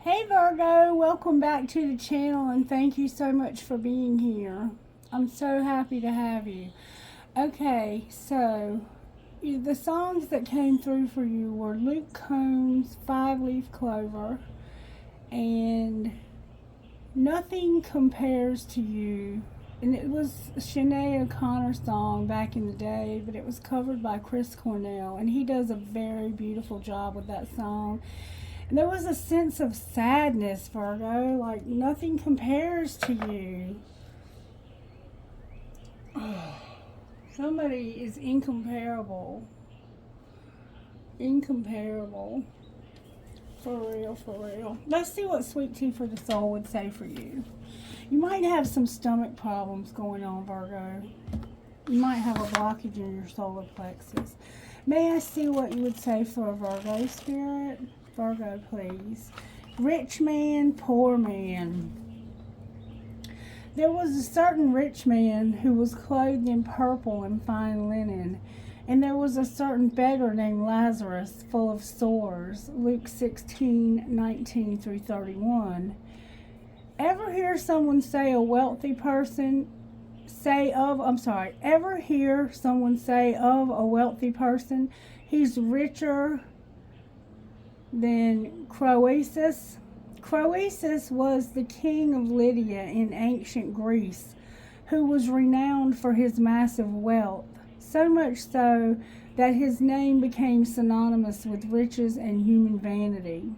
Hey Virgo, welcome back to the channel and thank you so much for being here. I'm so happy to have you. Okay, so the songs that came through for you were Luke Combs' Five Leaf Clover and Nothing Compares to You. And it was a Sinead O'Connor song back in the day, but it was covered by Chris Cornell, and he does a very beautiful job with that song. And there was a sense of sadness, Virgo, like nothing compares to you. Somebody is incomparable. Incomparable. For real, for real. Let's see what Sweet Tea for the Soul would say for you. You might have some stomach problems going on, Virgo. You might have a blockage in your solar plexus. May I see what you would say for a Virgo spirit? Virgo, please. Rich man, poor man. There was a certain rich man who was clothed in purple and fine linen, and there was a certain beggar named Lazarus, full of sores. Luke 16:19 through 31. Ever hear someone say a wealthy person ever hear someone say of a wealthy person, he's richer than Croesus? Croesus was the king of Lydia in ancient Greece, who was renowned for his massive wealth, so much so that his name became synonymous with riches and human vanity.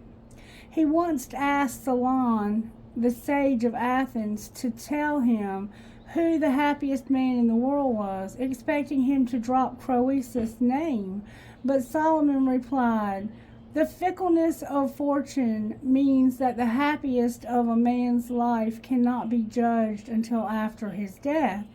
He once asked Solon, the sage of Athens, to tell him who the happiest man in the world was, expecting him to drop Croesus' name. But Solomon replied, "The fickleness of fortune means that the happiest of a man's life cannot be judged until after his death."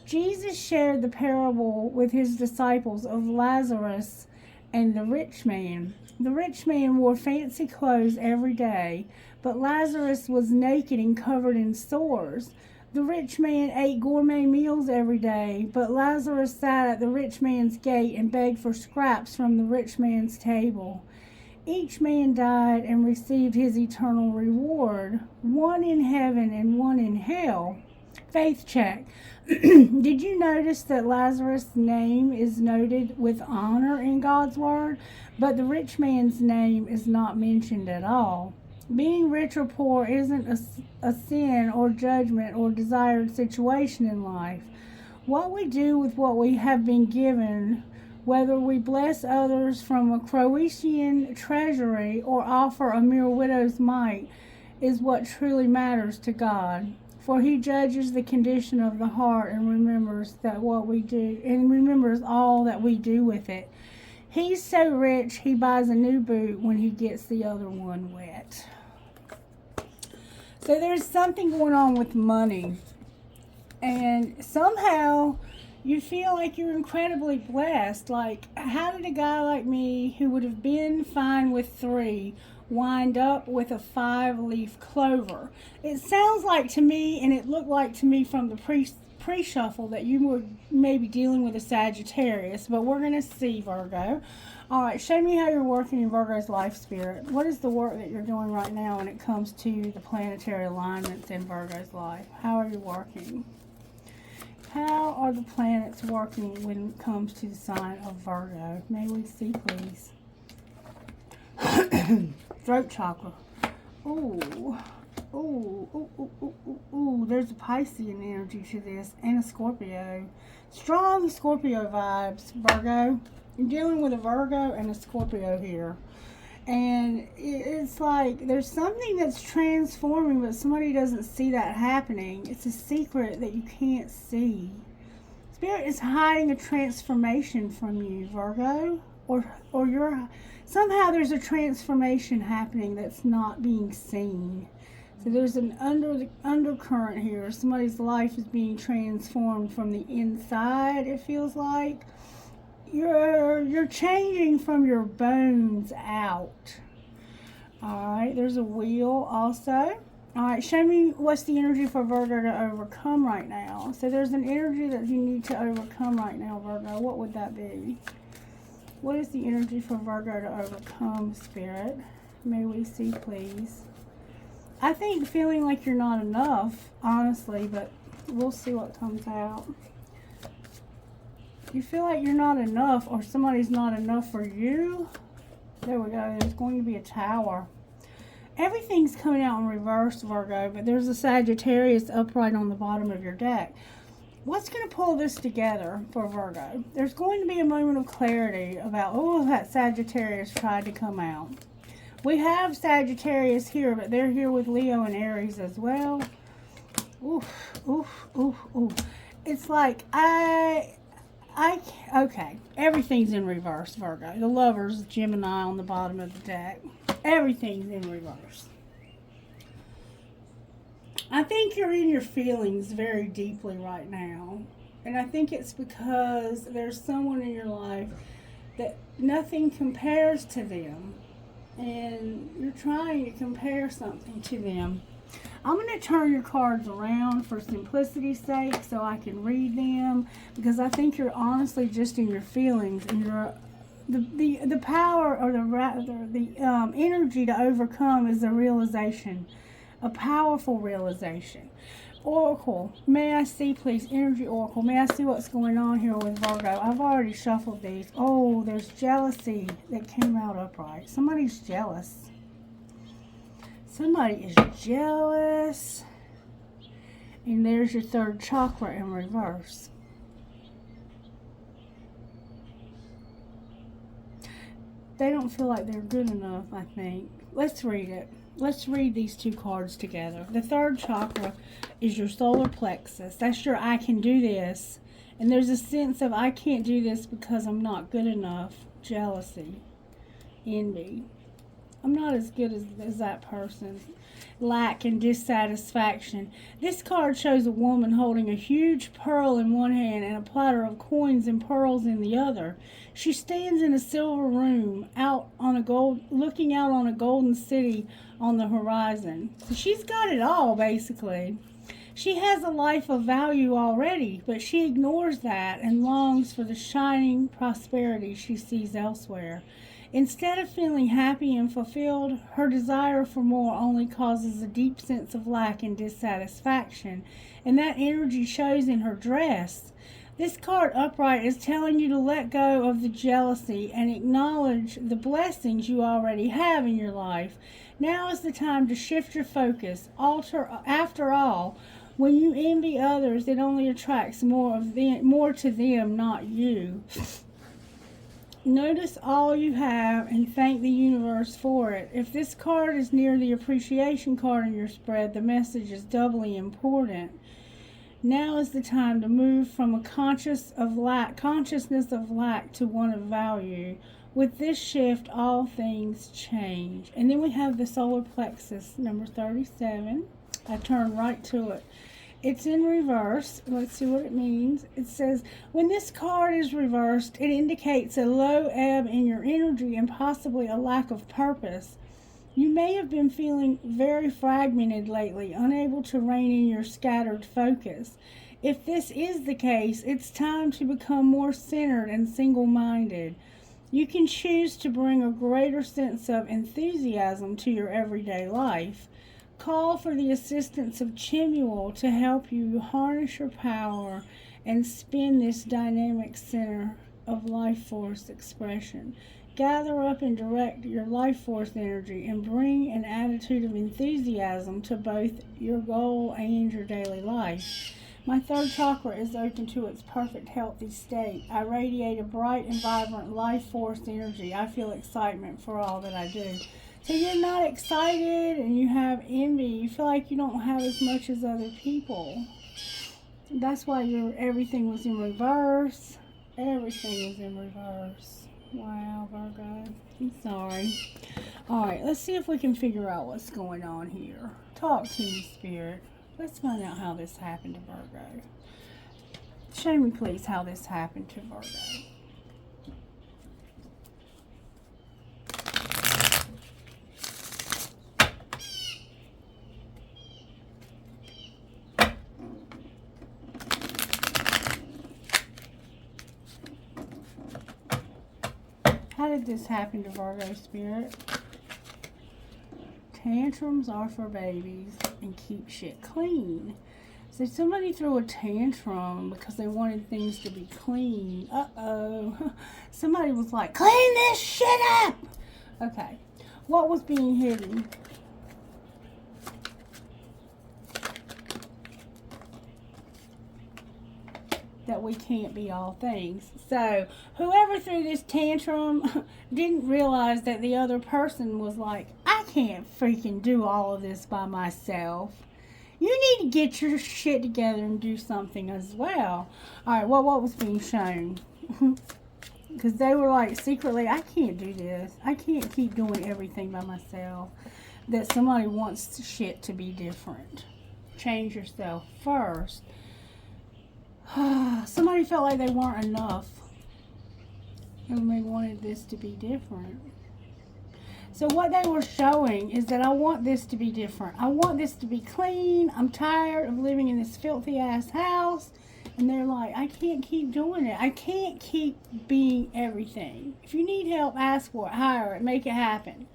Jesus shared the parable with his disciples of Lazarus and the rich man. The rich man wore fancy clothes every day, but Lazarus was naked and covered in sores. The rich man ate gourmet meals every day, but Lazarus sat at the rich man's gate and begged for scraps from the rich man's table. Each man died and received his eternal reward, one in heaven and one in hell. Faith check. Did you notice that Lazarus' name is noted with honor in God's word, but the rich man's name is not mentioned at all? Being rich or poor isn't a sin or judgment or desired situation in life. What we do with what we have been given, whether we bless others from a Croatian treasury or offer a mere widow's mite, is what truly matters to God. For he judges the condition of the heart and remembers all that we do with it. He's so rich he buys a new boot when he gets the other one wet. So there's something going on with money, and somehow you feel like you're incredibly blessed. Like, how did a guy like me, who would have been fine with 3, wind up with a 5-leaf clover? It sounds like to me, and it looked like to me from the pre-shuffle, that you were maybe dealing with a Sagittarius, but we're going to see, Virgo. All right, show me how you're working in Virgo's life spirit. What is the work that you're doing right now when it comes to the planetary alignments in Virgo's life? How are you working? How are the planets working when it comes to the sign of Virgo? May we see, please? Throat chakra. Ooh. Ooh, ooh, ooh, ooh, ooh, ooh. There's a Piscean energy to this, and a Scorpio. Strong Scorpio vibes, Virgo. You're dealing with a Virgo and a Scorpio here. And it's like there's something that's transforming, but somebody doesn't see that happening. It's a secret that you can't see. Spirit is hiding a transformation from you, Virgo. Or you're somehow there's a transformation happening that's not being seen. So there's an undercurrent here. Somebody's life is being transformed from the inside, it feels like. You're changing from your bones out. Alright, there's a wheel also. Alright, show me what's the energy for Virgo to overcome right now. So there's an energy that you need to overcome right now, Virgo. What would that be? What is the energy for Virgo to overcome, Spirit? may we see, please? I think feeling like you're not enough, honestly, but we'll see what comes out. You feel like you're not enough, or somebody's not enough for you. There we go. There's going to be a Tower. Everything's coming out in reverse, Virgo, but there's a Sagittarius upright on the bottom of your deck. What's going to pull this together for Virgo? There's going to be a moment of clarity about, oh, that Sagittarius tried to come out. We have Sagittarius here, but they're here with Leo and Aries as well. Oof, oof, oof, oof. It's like, okay, everything's in reverse, Virgo. The Lovers, Gemini on the bottom of the deck. Everything's in reverse. I think you're in your feelings very deeply right now. And I think it's because there's someone in your life that nothing compares to them. And you're trying to compare something to them. I'm going to turn your cards around for simplicity's sake so I can read them, because I think you're honestly just in your feelings, and you're the power, or the energy to overcome is a realization, a powerful realization. Oracle, may I see, please? Energy Oracle, may I see what's going on here with Virgo? I've already shuffled these. Oh, there's jealousy that came out upright. Somebody's jealous. Somebody is jealous. And there's your third chakra in reverse. They don't feel like they're good enough, I think. Let's read it. Let's read these two cards together. The third chakra is your solar plexus. That's your I can do this. And there's a sense of I can't do this because I'm not good enough. Jealousy. Envy. I'm not as good as that person. Lack and dissatisfaction. This card shows a woman holding a huge pearl in one hand and a platter of coins and pearls in the other. She stands in a silver room looking out on a golden city on the horizon. So she's got it all, basically. She has a life of value already, but she ignores that and longs for the shining prosperity she sees elsewhere. Instead of feeling happy and fulfilled, her desire for more only causes a deep sense of lack and dissatisfaction, and that energy shows in her dress. This card upright is telling you to let go of the jealousy and acknowledge the blessings you already have in your life. Now is the time to shift your focus. After all, when you envy others, it only attracts more to them, not you. Notice all you have and thank the universe for it. If this card is near the appreciation card in your spread, the message is doubly important. Now is the time to move from a consciousness of lack to one of value. With this shift, all things change. And then we have the solar plexus, number 37. I turn right to it. It's in reverse. Let's see what it means. It says, when this card is reversed, it indicates a low ebb in your energy and possibly a lack of purpose. You may have been feeling very fragmented lately, unable to rein in your scattered focus. If this is the case, it's time to become more centered and single-minded. You can choose to bring a greater sense of enthusiasm to your everyday life. Call for the assistance of Chimuel to help you harness your power and spin this dynamic center of life force expression. Gather up and direct your life force energy and bring an attitude of enthusiasm to both your goal and your daily life. My third chakra is open to its perfect healthy state. I radiate a bright and vibrant life force energy. I feel excitement for all that I do. So you're not excited and you have envy. You feel like you don't have as much as other people. That's why everything was in reverse. Everything was in reverse. Wow, Virgo. I'm sorry. Alright, let's see if we can figure out what's going on here. Talk to me, Spirit. Let's find out how this happened to Virgo. Show me, please, how this happened to Virgo. How did this happen to Virgo, Spirit? Tantrums are for babies and keep shit clean. So somebody threw a tantrum because they wanted things to be clean. Uh-oh. Somebody was like, clean this shit up! Okay. What was being hidden? That we can't be all things. So whoever threw this tantrum didn't realize that the other person was like, I can't freaking do all of this by myself. You need to get your shit together and do something as well. Alright, well, what was being shown? Because they were like, secretly, I can't do this. I can't keep doing everything by myself. That somebody wants shit to be different. Change yourself first. Somebody felt like they weren't enough. And they wanted this to be different. So what they were showing is that I want this to be different. I want this to be clean. I'm tired of living in this filthy ass house. And they're like, I can't keep doing it. I can't keep being everything. If you need help, ask for it, hire it, make it happen.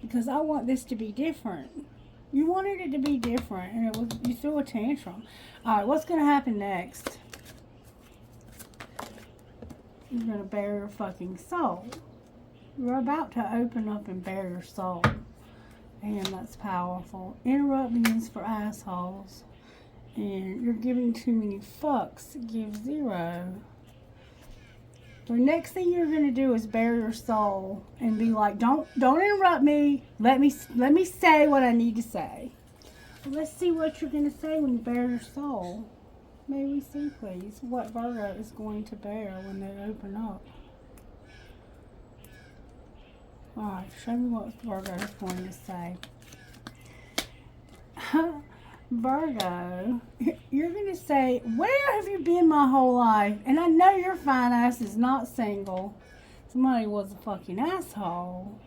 Because I want this to be different. You wanted it to be different, and it was, you threw a tantrum. Alright, what's going to happen next? You're going to bare your fucking soul. You're about to open up and bare your soul. And that's powerful. Interrupt means for assholes. And you're giving too many fucks. Give 0. The next thing you're going to do is bare your soul and be like, don't interrupt me. Let me say what I need to say. Well, let's see what you're going to say when you bare your soul. May we see, please, what Virgo is going to bear when they open up. Alright, show me what Virgo is going to say. Virgo, you're going to say, where have you been my whole life? And I know your fine ass is not single. Somebody was a fucking asshole.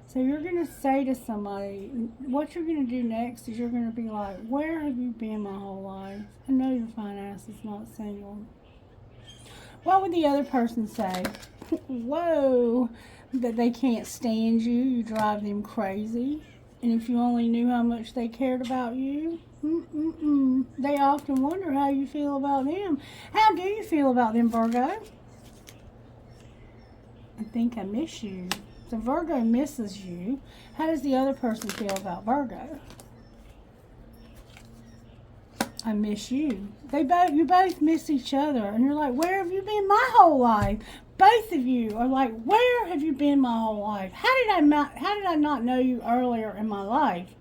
So you're going to say to somebody, what you're going to do next is you're going to be like, where have you been my whole life? I know your fine ass is not single. What would the other person say? Whoa, that they can't stand you. You drive them crazy. And if you only knew how much they cared about you, they often wonder how you feel about them. How do you feel about them, Virgo? I think I miss you. So Virgo misses you. How does the other person feel about Virgo? I miss you. You both miss each other. And you're like, where have you been my whole life? Both of you are like, where have you been my whole life? How did I not know you earlier in my life?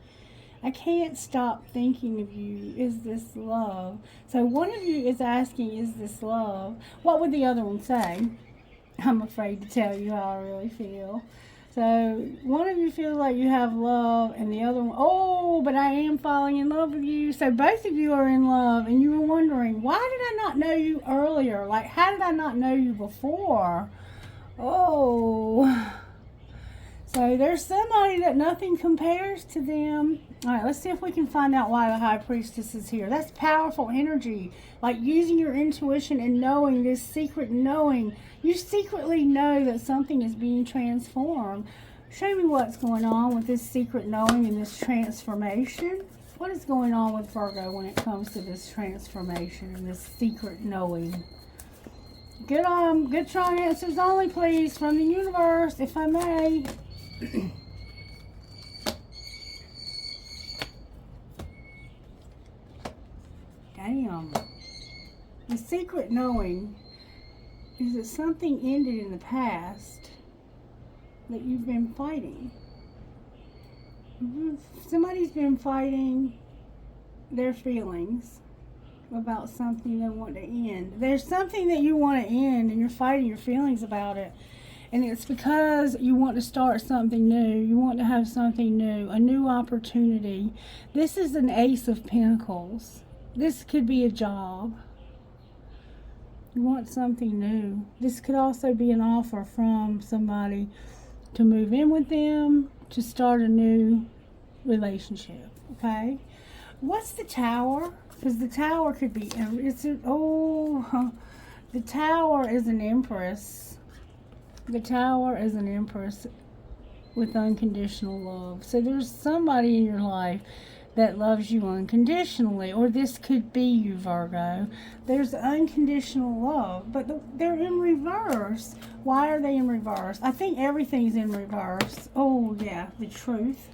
I can't stop thinking of you. Is this love? So one of you is asking, is this love? What would the other one say? I'm afraid to tell you how I really feel. So one of you feels like you have love, and the other one, oh, but I am falling in love with you. So both of you are in love, and you were wondering, why did I not know you earlier? Like, how did I not know you before? Oh. So there's somebody that nothing compares to them. All right, let's see if we can find out why the High Priestess is here. That's powerful energy. Like using your intuition and knowing this secret knowing. You secretly know that something is being transformed. Show me what's going on with this secret knowing and this transformation. What is going on with Virgo when it comes to this transformation and this secret knowing? Good strong answers only, please, from the universe, if I may. Damn. The secret knowing is that something ended in the past that you've been fighting. Somebody's been fighting their feelings about something they want to end. There's something that you want to end and you're fighting your feelings about it. And it's because you want to start something new. You want to have something new, a new opportunity. This is an Ace of Pentacles. This could be a job. You want something new. This could also be an offer from somebody to move in with them, to start a new relationship, okay? What's the Tower? Because the Tower could be, the Tower is an Empress. The Tower is an Empress. with unconditional love. So there's somebody in your life that loves you unconditionally, or this could be you, Virgo. There's unconditional love, but they're in reverse. Why are they in reverse? I think everything's in reverse. Oh yeah, the truth.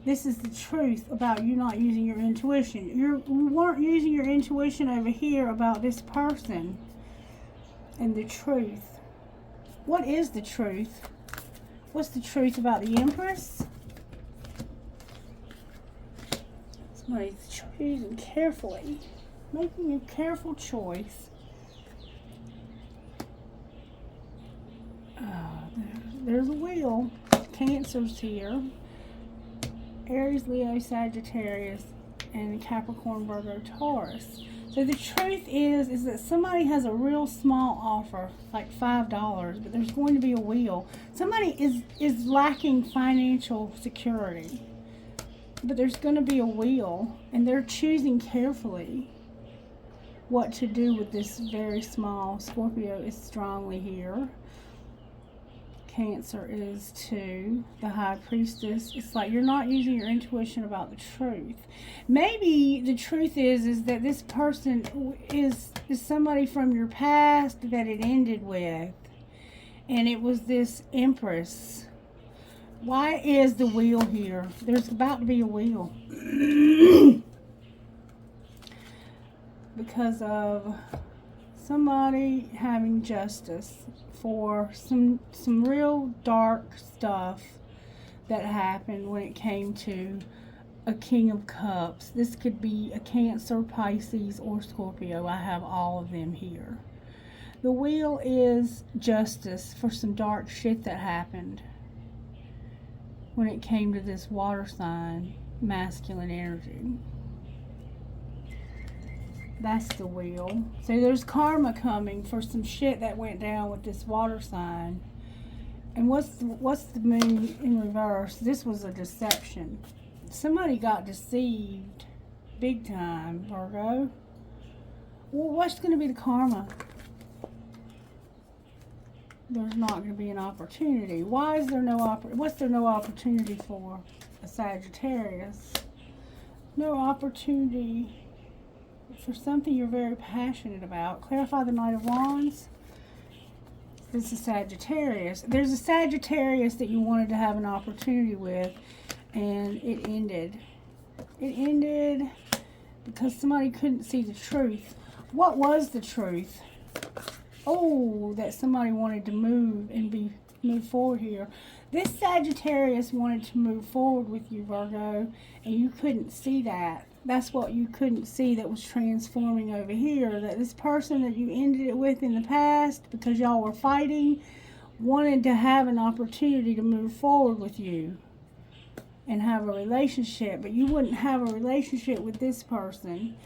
This is the truth about you not using your intuition. You weren't using your intuition over here about this person. And the truth. What is the truth? What's the truth about the Empress? Somebody's choosing carefully. Making a careful choice. There's a wheel. Cancer's here. Aries, Leo, Sagittarius, and Capricorn, Virgo, Taurus. So the truth is that somebody has a real small offer, like $5, but there's going to be a wheel. Somebody is lacking financial security, but there's going to be a wheel, and they're choosing carefully what to do with this very small. Scorpio is strongly here. Cancer is too. The High Priestess. It's like you're not using your intuition about the truth. Maybe the truth is that this person is somebody from your past that it ended with. And it was this Empress. Why is the wheel here? There's about to be a wheel. Because of somebody having justice for some real dark stuff that happened when it came to a King of Cups. This could be a Cancer, Pisces, or Scorpio. I have all of them here. The wheel is justice for some dark shit that happened when it came to this water sign, masculine energy. That's the wheel. So there's karma coming for some shit that went down with this water sign. And what's the moon in reverse? This was a deception. Somebody got deceived big time, Virgo. Well, what's going to be the karma? There's not going to be an opportunity. Why is there no what's there no opportunity for? A Sagittarius. No opportunity for something you're very passionate about. Clarify the Knight of Wands. This is Sagittarius. There's a Sagittarius that you wanted to have an opportunity with, and it ended. It ended because somebody couldn't see the truth. What was the truth? Oh, that somebody wanted to move and move forward here. This Sagittarius wanted to move forward with you, Virgo, and you couldn't see that. That's what you couldn't see that was transforming over here. That this person that you ended it with in the past, because y'all were fighting, wanted to have an opportunity to move forward with you and have a relationship. But you wouldn't have a relationship with this person.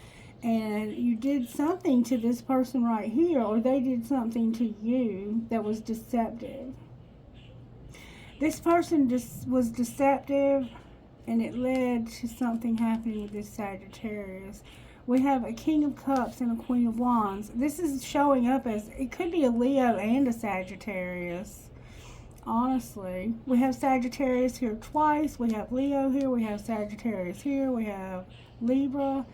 And you did something to this person right here, or they did something to you that was deceptive. This person was deceptive, and it led to something happening with this Sagittarius. We have a King of Cups and a Queen of Wands. This is showing up as, it could be a Leo and a Sagittarius. Honestly, we have Sagittarius here twice. We have Leo here. We have Sagittarius here. We have Libra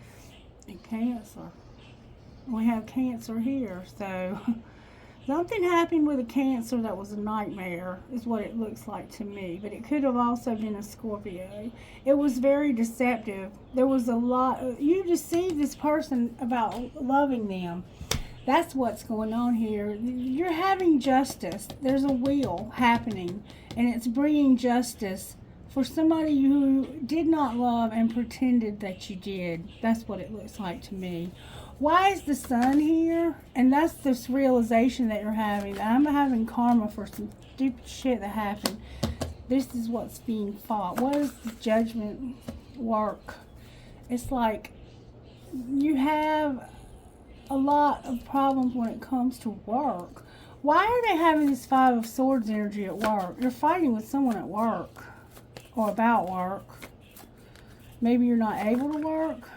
and Cancer. We have Cancer here. So something happened with a Cancer that was a nightmare is what it looks like to me. But it could have also been a Scorpio. It was very deceptive. There was a lot. You deceived this person about loving them. That's what's going on here. You're having justice. There's a wheel happening, and it's bringing justice for somebody who did not love and pretended that you did. That's what it looks like to me. Why is the Sun here? And that's this realization that you're having. That I'm having karma for some stupid shit that happened. This is what's being fought. What is the Judgment work? It's like you have a lot of problems when it comes to work. Why are they having this Five of Swords energy at work? You're fighting with someone at work or about work. Maybe you're not able to work.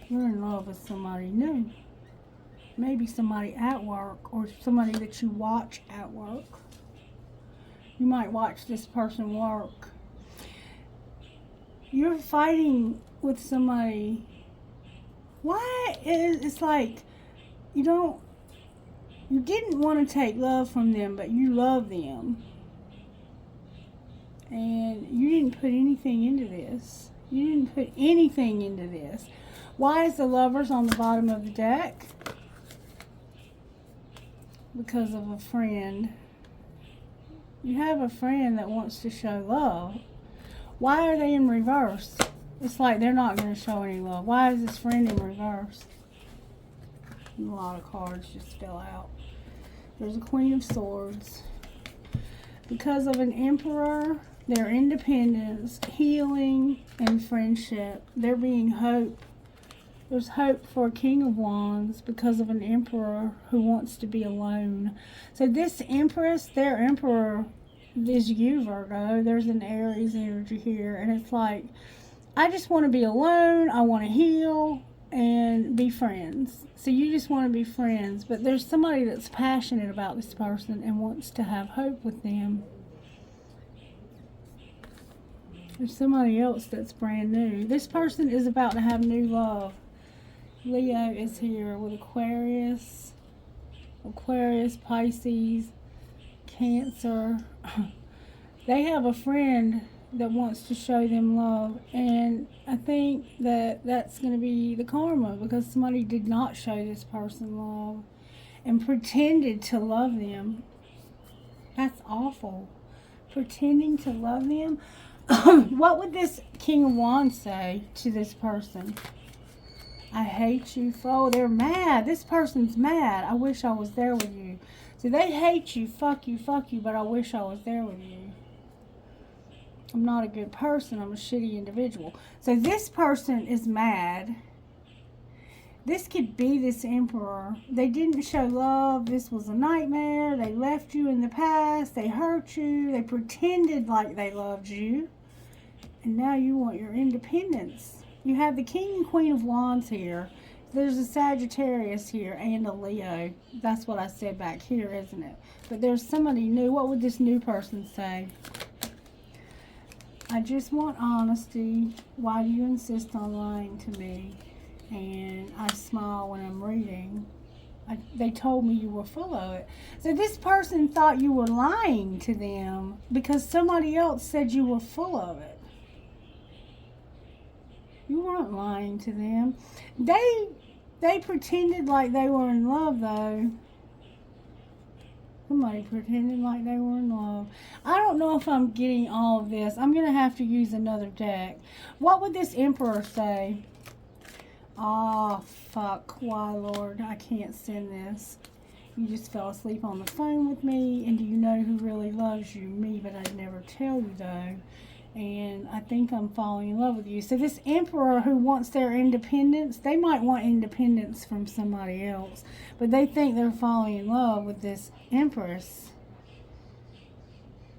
You're in love with somebody new. maybe somebody at work or somebody that you watch at work. You might watch this person work. You're fighting with somebody. It's like you didn't want to take love from them, but you love them. And you didn't put anything into this. You didn't put anything into this. Why is the Lovers on the bottom of the deck? Because of a friend. You have a friend that wants to show love. Why are they in reverse? It's like they're not going to show any love. Why is this friend in reverse? A lot of cards just fell out. There's a Queen of Swords. Because of an Emperor, their independence, healing, and friendship. There being hope. There's hope for a King of Wands because of an Emperor who wants to be alone. So this Empress, their Emperor, is you, Virgo. There's an Aries energy here. And it's like, I just want to be alone. I want to heal and be friends. So you just want to be friends. But there's somebody that's passionate about this person and wants to have hope with them. There's somebody else that's brand new. This person is about to have new love. Leo is here with Aquarius, Pisces, Cancer. They have a friend that wants to show them love, and I think that that's going to be the karma because somebody did not show this person love and pretended to love them. That's awful. Pretending to love them. What would this King of Wands say to this person? I hate you. Oh, they're mad. This person's mad. I wish I was there with you. So they hate you. Fuck you, but I wish I was there with you. I'm not a good person. I'm a shitty individual. So this person is mad. This could be this Emperor. They didn't show love. This was a nightmare. They left you in the past. They hurt you. They pretended like they loved you. And now you want your independence. You have the King and Queen of Wands here. There's a Sagittarius here and a Leo. That's what I said back here, isn't it? But there's somebody new. What would this new person say? I just want honesty. Why do you insist on lying to me? And I smile when I'm reading. They told me you were full of it. So this person thought you were lying to them because somebody else said you were full of it. You weren't lying to them. They pretended like they were in love, though. Somebody pretended like they were in love. I don't know if I'm getting all of this. I'm going to have to use another deck. What would this Emperor say? Oh, fuck. Why, Lord? I can't send this. You just fell asleep on the phone with me. And do you know who really loves you? Me, but I'd never tell you, though. And I think I'm falling in love with you. So this Emperor who wants their independence, they might want independence from somebody else. But they think they're falling in love with this Empress.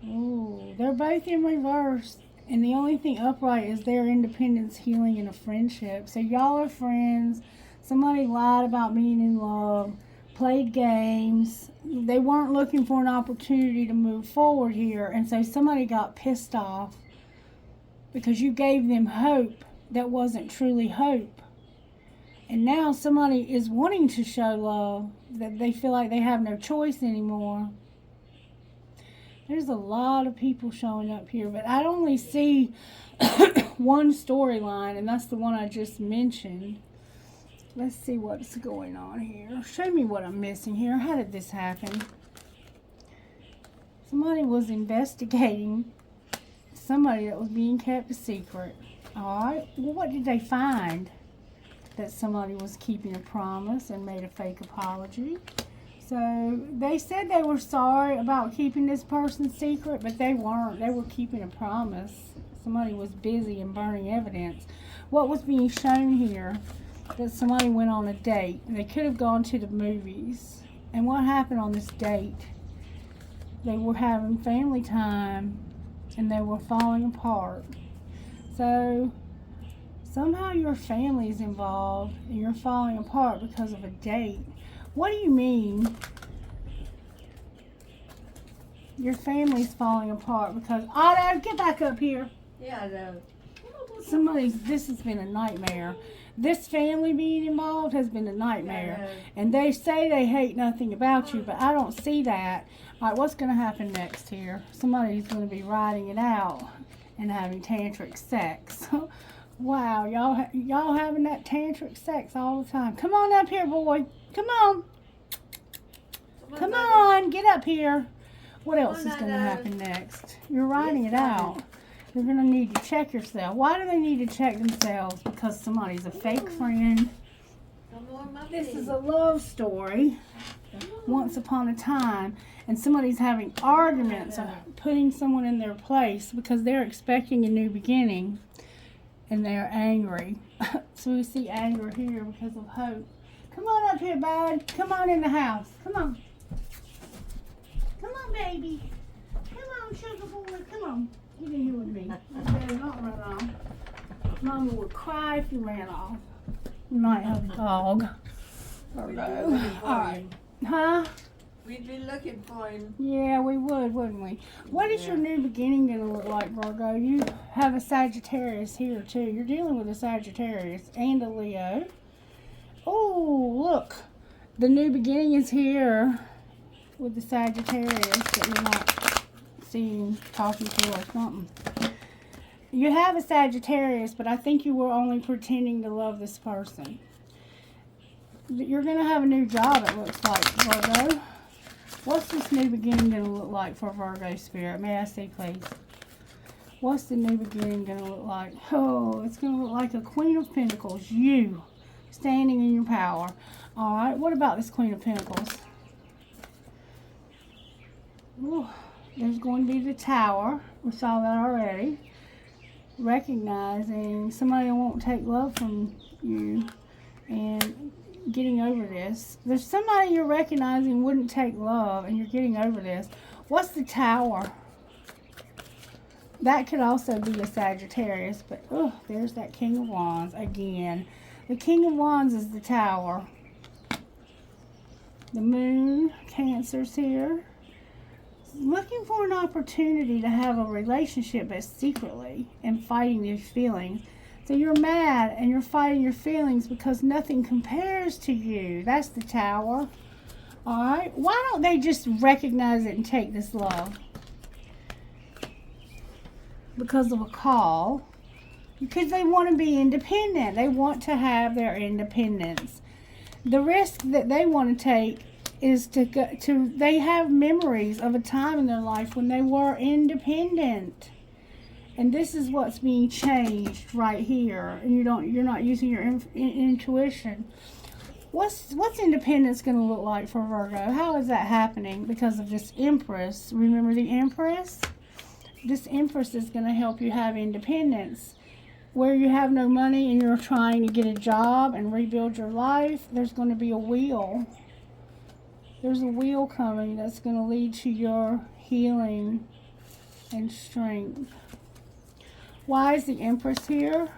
Ooh, they're both in reverse. And the only thing upright is their independence, healing, and a friendship. So y'all are friends. Somebody lied about being in love. Played games. They weren't looking for an opportunity to move forward here. And so somebody got pissed off because you gave them hope that wasn't truly hope. And now somebody is wanting to show love, that they feel like they have no choice anymore. There's a lot of people showing up here, but I only see one storyline, and that's the one I just mentioned. Let's see what's going on here. Show me what I'm missing here. How did this happen? Somebody was investigating somebody that was being kept a secret. Alright, well, what did they find? That somebody was keeping a promise and made a fake apology. So they said they were sorry about keeping this person's secret, but they weren't. They were keeping a promise. Somebody was busy and burning evidence. What was being shown here? That somebody went on a date. They could have gone to the movies. And what happened on this date? They were having family time and they were falling apart. So somehow your family's involved and you're falling apart because of a date. What do you mean? Your family's falling apart because Otto, get back up here. Yeah, I know. This has been a nightmare. This family being involved has been a nightmare. Yeah. And they say they hate nothing about you, but I don't see that. All right, what's going to happen next here? Somebody's going to be riding it out and having tantric sex. Wow, y'all having that tantric sex all the time. Come on up here, boy. Come on. Come on, get up here. What else is going to happen next? You're riding it out. You're going to need to check yourself. Why do they need to check themselves? Because somebody's a fake friend. This is a love story. Once upon a time. And somebody's having arguments of putting someone in their place because they're expecting a new beginning. And they're angry. So we see anger here because of hope. Come on up here, bud. Come on in the house. Come on. Come on, baby. Come on, sugar boy. Come on. Get in here with me. You better not run off. Mama would cry if you ran off. You might have a dog. Virgo. Alright. Huh? We'd be looking for him. Yeah, we would, wouldn't we? What is your new beginning going to look like, Virgo? You have a Sagittarius here, too. You're dealing with a Sagittarius and a Leo. Oh, look. The new beginning is here with the Sagittarius that you're not seeing, talking to, or something. You have a Sagittarius, but I think you were only pretending to love this person. You're going to have a new job, it looks like, Virgo. What's this new beginning going to look like for Virgo spirit? May I see, please? What's the new beginning going to look like? Oh, it's going to look like a Queen of Pentacles. You standing in your power. All right, what about this Queen of Pentacles? Ooh, there's going to be the Tower. We saw that already. Recognizing somebody won't take love from you and getting over this. There's somebody you're recognizing wouldn't take love and you're getting over this. What's the Tower? That could also be a Sagittarius, but oh, there's that King of Wands again. The King of Wands is the Tower. The Moon, Cancer's here. Looking for an opportunity to have a relationship, but secretly, and fighting these feelings. So you're mad and you're fighting your feelings because nothing compares to you. That's the Tower. Alright? Why don't they just recognize it and take this love? Because of a call. Because they want to be independent. They want to have their independence. The risk that they want to take is they have memories of a time in their life when they were independent. And this is what's being changed right here. And you're not using your intuition. What's independence going to look like for Virgo? How is that happening? Because of this Empress. Remember the Empress? This Empress is going to help you have independence. Where you have no money and you're trying to get a job and rebuild your life, there's going to be a wheel. There's a wheel coming that's going to lead to your healing and strength. Why is the Empress here?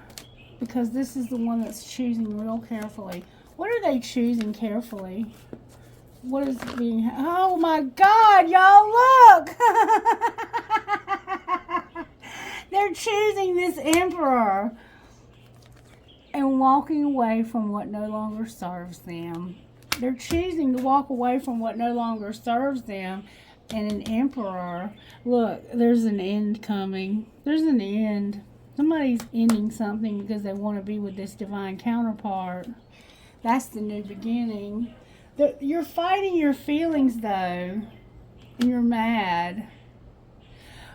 Because this is the one that's choosing real carefully. What are they choosing carefully? What is being... Oh my God, y'all, look! They're choosing this Emperor and walking away from what no longer serves them. They're choosing to walk away from what no longer serves them. And an Emperor, look, there's an end coming. There's an end. Somebody's ending something because they want to be with this divine counterpart. That's the new beginning. You're fighting your feelings, though, and you're mad.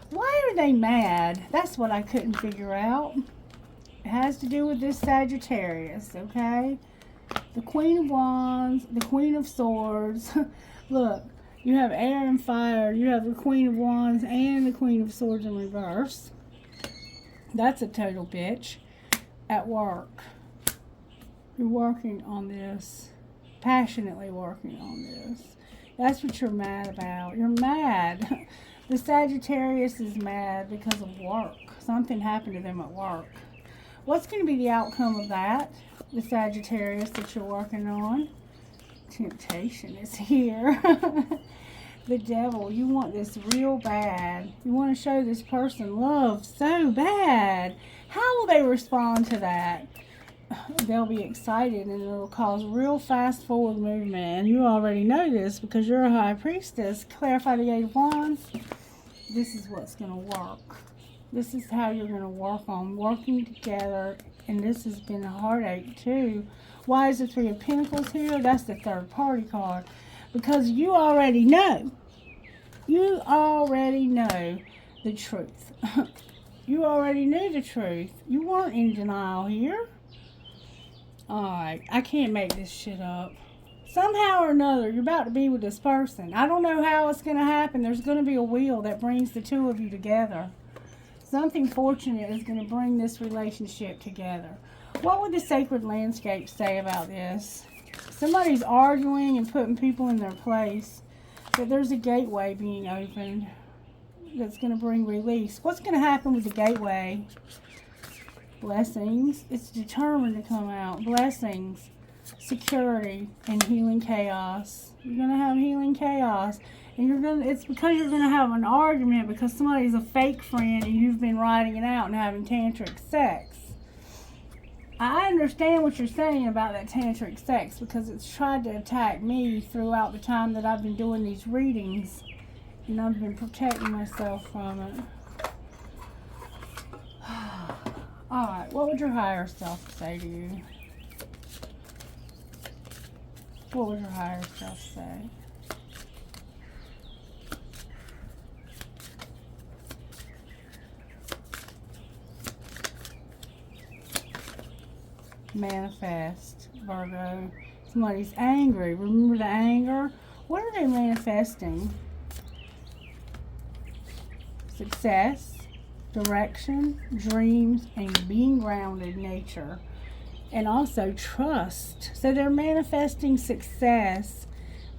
Why are they mad? That's what I couldn't figure out. It has to do with this Sagittarius, okay? The Queen of Wands, the Queen of Swords. Look, you have air and fire. You have the Queen of Wands and the Queen of Swords in reverse. That's a total bitch. At work. You're working on this. Passionately working on this. That's what you're mad about. You're mad. The Sagittarius is mad because of work. Something happened to them at work. What's going to be the outcome of that? The Sagittarius that you're working on. Temptation is here. The devil, you want this real bad. You want to show this person love so bad. How will they respond to that? They'll be excited, and it'll cause real fast forward movement. And you already know this because you're a high priestess. Clarify the 8 of Wands. This is what's going to work. This is how you're going to work on working together. And this has been a heartache too. Why is the 3 of Pentacles here? That's the third party card. Because you already know. You already know the truth. You already knew the truth. You weren't in denial here. Alright, I can't make this shit up. Somehow or another, you're about to be with this person. I don't know how it's going to happen. There's going to be a wheel that brings the two of you together. Something fortunate is going to bring this relationship together. What would the sacred landscape say about this? Somebody's arguing and putting people in their place. But there's a gateway being opened that's going to bring release. What's going to happen with the gateway? Blessings. It's determined to come out. Blessings, security, and healing chaos. You're going to have healing chaos. And it's because you're going to have an argument because somebody's a fake friend and you've been writing it out and having tantric sex. I understand what you're saying about that tantric sex because it's tried to attack me throughout the time that I've been doing these readings. And I've been protecting myself from it. Alright, what would your higher self say to you? What would your higher self say? Manifest, Virgo. Somebody's angry. Remember the anger? What are they manifesting? Success, direction, dreams, and being grounded nature. And also trust. So they're manifesting success,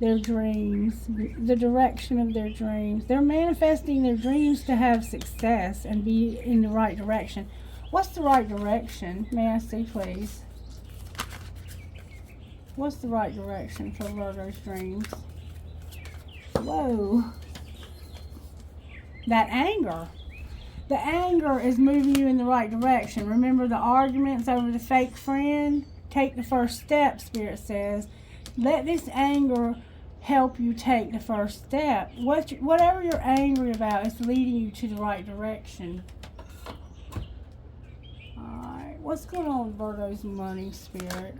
their dreams, the direction of their dreams. They're manifesting their dreams to have success and be in the right direction. What's the right direction? May I see, please? What's the right direction for Virgo's dreams? Whoa. That anger. The anger is moving you in the right direction. Remember the arguments over the fake friend? Take the first step, Spirit says. Let this anger help you take the first step. Whatever you're angry about is leading you to the right direction. Alright, what's going on with Virgo's money, Spirit?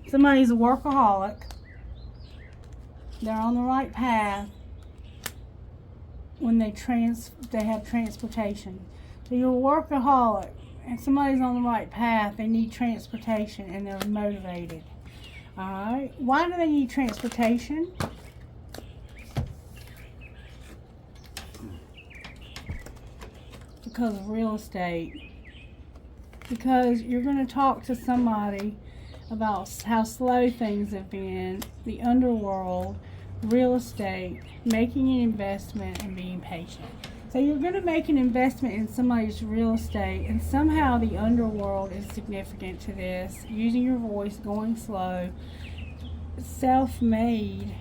Somebody's a workaholic. They're on the right path when they have transportation. So you're a workaholic and somebody's on the right path. They need transportation and they're motivated. Alright, why do they need transportation? Because of real estate. Because you're going to talk to somebody about how slow things have been, the underworld, real estate, making an investment, and being patient. So you're going to make an investment in somebody's real estate, and somehow the underworld is significant to this. Using your voice, going slow, self-made.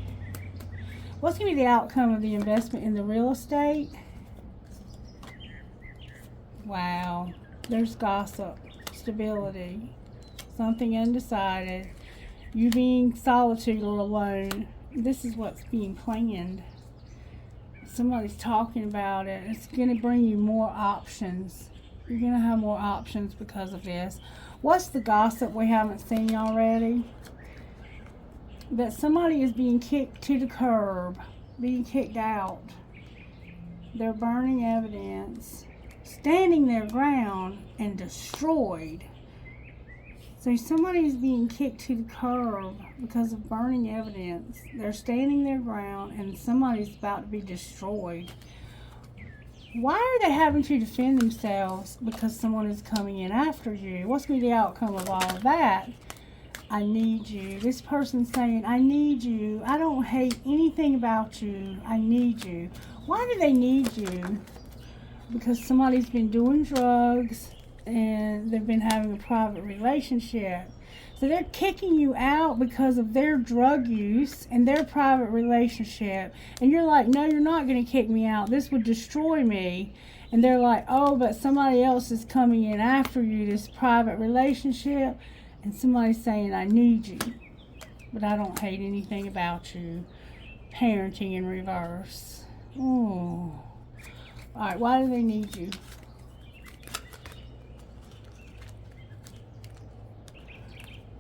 What's going to be the outcome of the investment in the real estate? Wow. There's gossip, stability, something undecided, you being solitude or alone. This is what's being planned. Somebody's talking about it. It's going to bring you more options. You're going to have more options because of this. What's the gossip we haven't seen already? That somebody is being kicked to the curb, being kicked out. They're burning evidence, standing their ground, and destroyed. So somebody's being kicked to the curb because of burning evidence. They're standing their ground and somebody's about to be destroyed. Why are they having to defend themselves? Because someone is coming in after you. What's going to be the outcome of all of that? I need you. This person's saying, I need you. I don't hate anything about you. I need you. Why do they need you? Because somebody's been doing drugs and they've been having a private relationship. So they're kicking you out because of their drug use and their private relationship. And you're like, no, you're not going to kick me out. This would destroy me. And they're like, oh, but somebody else is coming in after you, this private relationship. And somebody's saying, I need you. But I don't hate anything about you. Parenting in reverse. Oh. All right, why do they need you?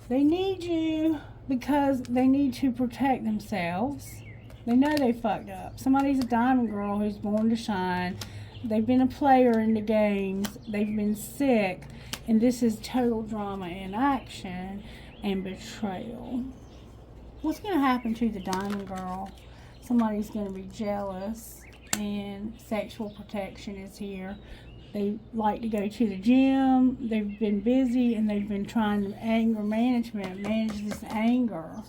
They need you because they need to protect themselves. They know they fucked up. Somebody's a diamond girl who's born to shine. They've been a player in the games. They've been sick. And this is total drama in action and betrayal. What's going to happen to the diamond girl? Somebody's going to be jealous, and sexual protection is here. They like to go to the gym. They've been busy and they've been trying to manage this anger.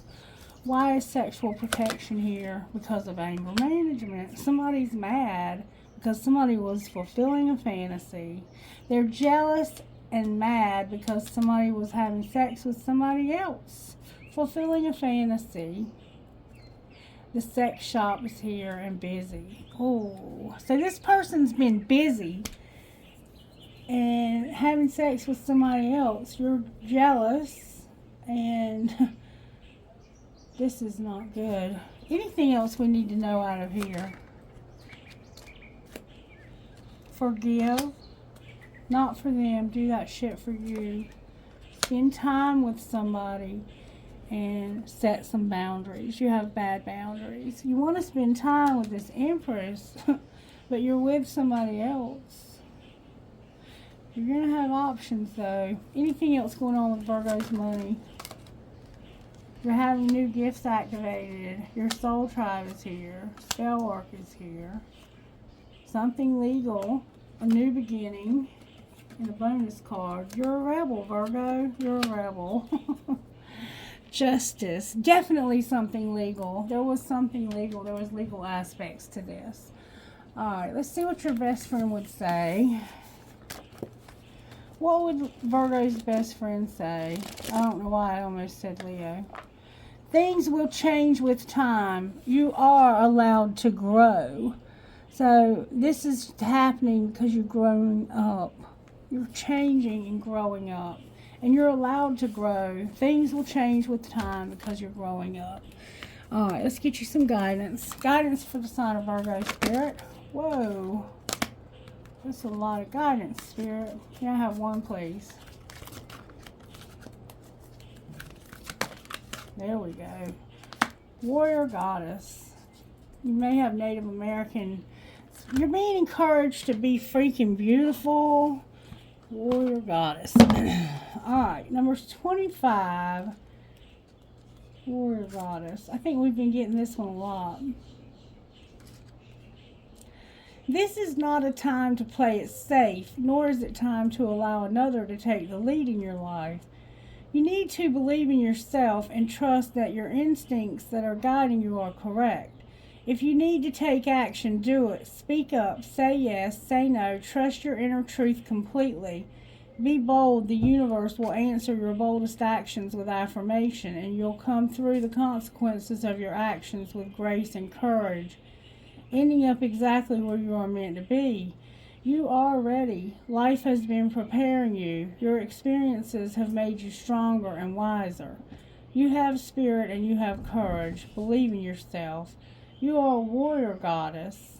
Why is sexual protection here? Because of anger management. Somebody's mad because somebody was fulfilling a fantasy. They're jealous and mad because somebody was having sex with somebody else, fulfilling a fantasy. The sex shop is here and busy. Oh, so this person's been busy and having sex with somebody else. You're jealous, and this is not good. Anything else we need to know out of here? Forgive. Not for them. Do that shit for you. Spend time with somebody and set some boundaries. You have bad boundaries. You want to spend time with this Empress, but you're with somebody else. You're going to have options, though. Anything else going on with Virgo's money? You're having new gifts activated. Your soul tribe is here. Spell work is here. Something legal. A new beginning. And a bonus card. You're a rebel, Virgo. You're a rebel. Justice. Definitely something legal. There was something legal. There was legal aspects to this. Alright, let's see what your best friend would say. What would Virgo's best friend say? I don't know why I almost said Leo. Things will change with time. You are allowed to grow. So this is happening because you're growing up. You're changing and growing up. And you're allowed to grow. Things will change with time because you're growing up. Alright, let's get you some guidance. Guidance for the sign of Virgo, Spirit. Whoa. That's a lot of guidance, Spirit. Can I have one, please? There we go. Warrior Goddess. You may have Native American. You're being encouraged to be freaking beautiful. Warrior Goddess. Alright, number 25. Warrior Goddess. I think we've been getting this one a lot. This is not a time to play it safe, nor is it time to allow another to take the lead in your life. You need to believe in yourself and trust that your instincts that are guiding you are correct. If you need to take action, do it. Speak up, say yes, say no, trust your inner truth completely. Be bold. The universe will answer your boldest actions with affirmation, and you'll come through the consequences of your actions with grace and courage, ending up exactly where you are meant to be. You are ready. Life has been preparing you. Your experiences have made you stronger and wiser. You have spirit and you have courage. Believe in yourself. You are a warrior goddess,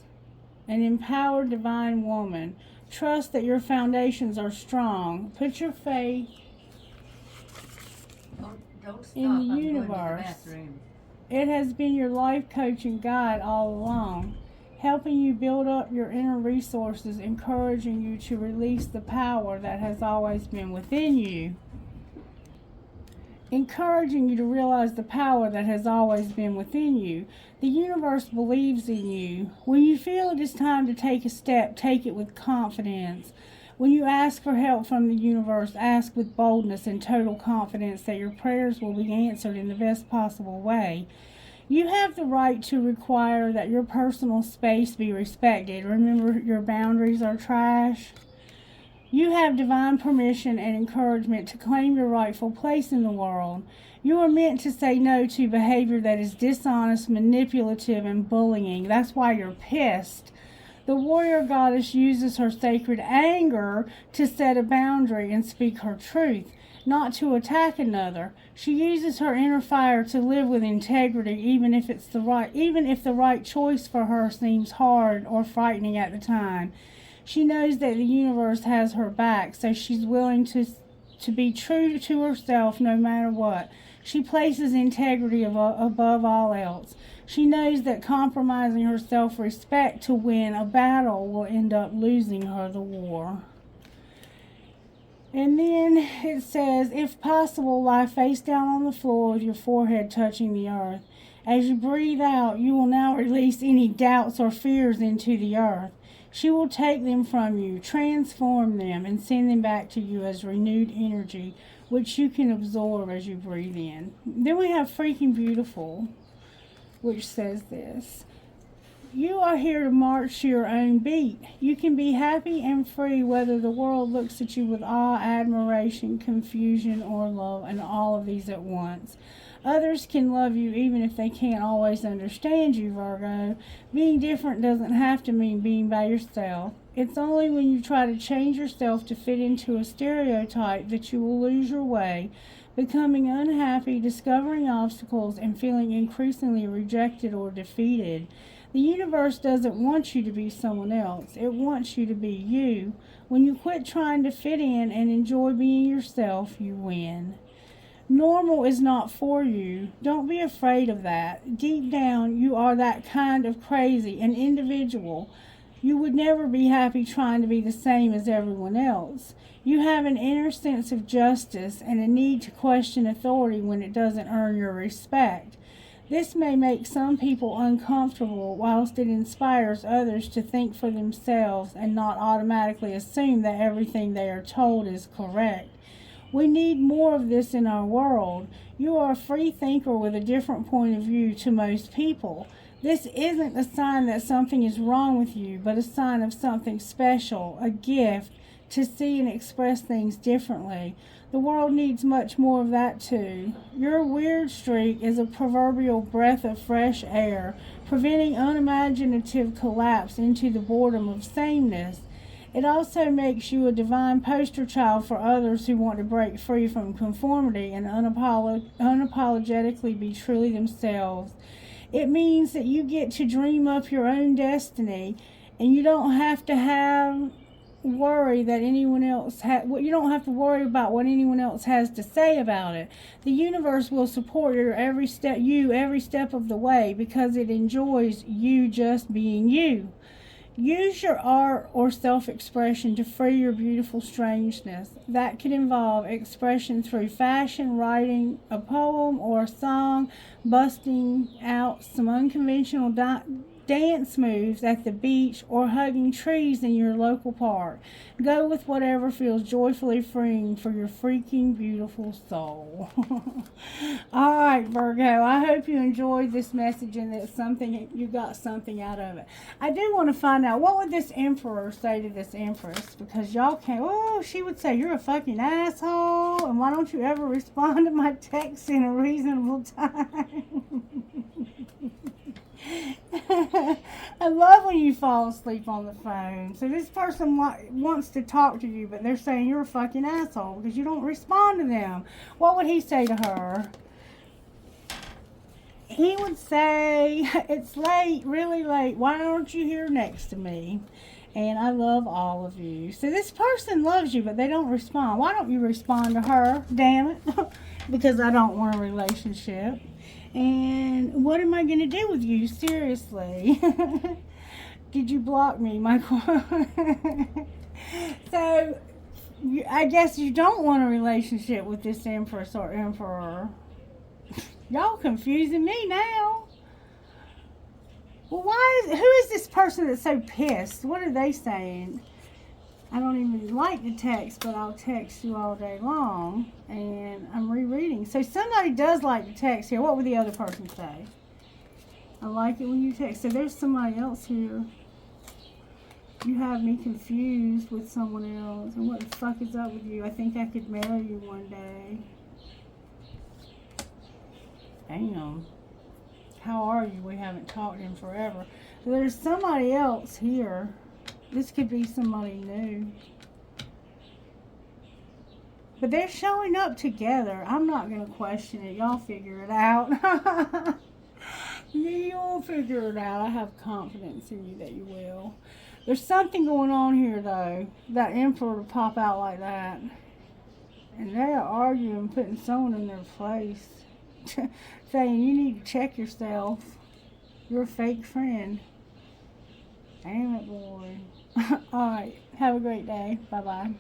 an empowered divine woman. Trust that your foundations are strong. Put your faith Don't stop. in the I'm universe. going to the bathroom. It has been your life coach and guide all along, helping you build up your inner resources, encouraging you to release the power that has always been within you. Encouraging you to realize the power that has always been within you. The universe believes in you. When you feel it is time to take a step, take it with confidence. When you ask for help from the universe, ask with boldness and total confidence that your prayers will be answered in the best possible way. You have the right to require that your personal space be respected. Remember, your boundaries are trash. You have divine permission and encouragement to claim your rightful place in the world. You are meant to say no to behavior that is dishonest, manipulative, and bullying. That's why you're pissed. The warrior goddess uses her sacred anger to set a boundary and speak her truth, not to attack another. She uses her inner fire to live with integrity, even if the right choice for her seems hard or frightening at the time. She knows that the universe has her back, so she's willing to be true to herself no matter what. She places integrity above all else. She knows that compromising her self-respect to win a battle will end up losing her the war. And then it says, if possible, lie face down on the floor with your forehead touching the earth. As you breathe out, you will now release any doubts or fears into the earth. She will take them from you, transform them, and send them back to you as renewed energy, which you can absorb as you breathe in. Then we have Freaking Beautiful, which says this. You are here to march to your own beat. You can be happy and free whether the world looks at you with awe, admiration, confusion, or love, and all of these at once. Others can love you even if they can't always understand you, Virgo. Being different doesn't have to mean being by yourself. It's only when you try to change yourself to fit into a stereotype that you will lose your way, becoming unhappy, discovering obstacles, and feeling increasingly rejected or defeated. The universe doesn't want you to be someone else. It wants you to be you. When you quit trying to fit in and enjoy being yourself, you win. Normal is not for you. Don't be afraid of that. Deep down, you are that kind of crazy, an individual. You would never be happy trying to be the same as everyone else. You have an inner sense of justice and a need to question authority when it doesn't earn your respect. This may make some people uncomfortable, whilst it inspires others to think for themselves and not automatically assume that everything they are told is correct. We need more of this in our world. You are a free thinker with a different point of view to most people. This isn't a sign that something is wrong with you, but a sign of something special, a gift, to see and express things differently. The world needs much more of that too. Your weird streak is a proverbial breath of fresh air, preventing unimaginative collapse into the boredom of sameness. It also makes you a divine poster child for others who want to break free from conformity and unapologetically be truly themselves. It means that you get to dream up your own destiny, and you don't have to worry that anyone else you don't have to worry about what anyone else has to say about it. The universe will support your every step of the way because it enjoys you just being you. Use your art or self-expression to free your beautiful strangeness. That could involve expression through fashion, writing a poem or a song, busting out some unconventional dance moves at the beach, or hugging trees in your local park. Go with whatever feels joyfully freeing for your freaking beautiful soul. All right, Virgo, I hope you enjoyed this message and that you got something out of it. I do want to find out, what would this emperor say to this empress? Because y'all can't, she would say, you're a fucking asshole, and why don't you ever respond to my texts in a reasonable time? I love when you fall asleep on the phone. So this person wants to talk to you, but they're saying you're a fucking asshole because you don't respond to them. What would he say to her? He would say, it's late, really late. Why aren't you here next to me? And I love all of you. So this person loves you, but they don't respond. Why don't you respond to her? Damn it. Because I don't want a relationship. And what am I going to do with you? Seriously. Did you block me, Michael? So, I guess you don't want a relationship with this empress or emperor. Y'all confusing me now. Well, who is this person that's so pissed? What are they saying? I don't even like to text, but I'll text you all day long. And I'm rereading. So somebody does like to text here. What would the other person say? I like it when you text. So there's somebody else here. You have me confused with someone else. And what the fuck is up with you? I think I could marry you one day. Damn. How are you? We haven't talked in forever. There's somebody else here. This could be somebody new. But they're showing up together. I'm not going to question it. Y'all figure it out. You'll figure it out. I have confidence in you that you will. There's something going on here, though. That emperor to pop out like that. And they are arguing, putting someone in their place. Saying, you need to check yourself. You're a fake friend. Damn it, boy. Alright. Have a great day. Bye-bye.